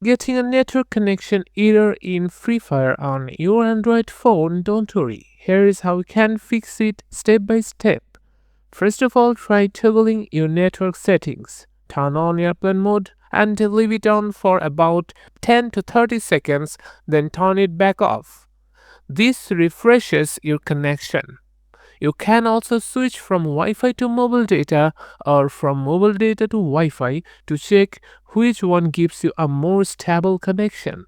Getting a network connection error in Free Fire on your Android phone? Don't worry. Here is how you can fix it step by step. First of all, try toggling your network settings. Turn on airplane mode and leave it on for about 10 to 30 seconds, then turn it back off. This refreshes your connection. You can also switch from Wi-Fi to mobile data or from mobile data to Wi-Fi to check which one gives you a more stable connection.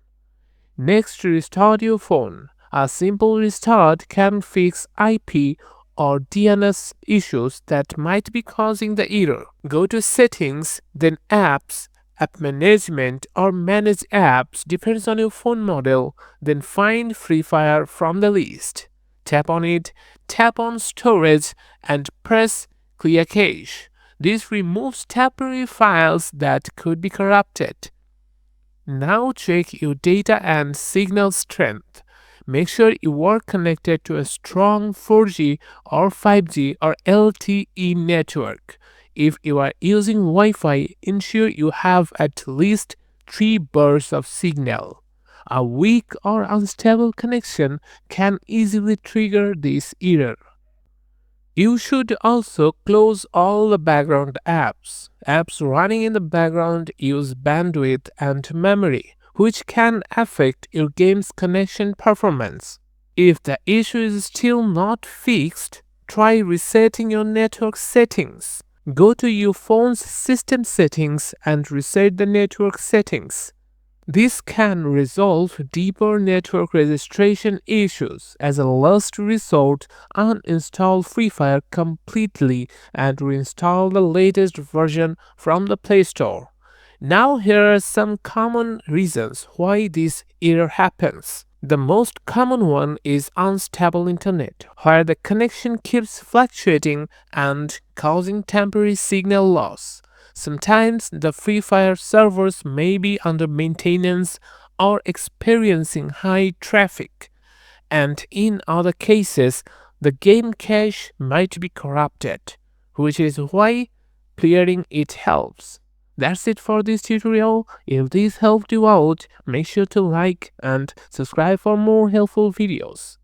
Next, restart your phone. A simple restart can fix IP or DNS issues that might be causing the error. Go to Settings, then Apps, App Management or Manage Apps depends on your phone model, then find Free Fire from the list. Tap on it, tap on Storage and press Clear Cache. This removes temporary files that could be corrupted. Now check your data and signal strength. Make sure you are connected to a strong 4G or 5G or LTE network. If you are using Wi-Fi, ensure you have at least 3 bars of signal. A weak or unstable connection can easily trigger this error. You should also close all the background apps. Apps running in the background use bandwidth and memory, which can affect your game's connection performance. If the issue is still not fixed, try resetting your network settings. Go to your phone's system settings and reset the network settings. This can resolve deeper network registration issues. As a last resort, uninstall Free Fire completely and reinstall the latest version from the Play Store. Now here are some common reasons why this error happens. The most common one is unstable internet, where the connection keeps fluctuating and causing temporary signal loss. Sometimes the Free Fire servers may be under maintenance or experiencing high traffic, and in other cases, the game cache might be corrupted, which is why clearing it helps. That's it for this tutorial. If this helped you out, make sure to like and subscribe for more helpful videos.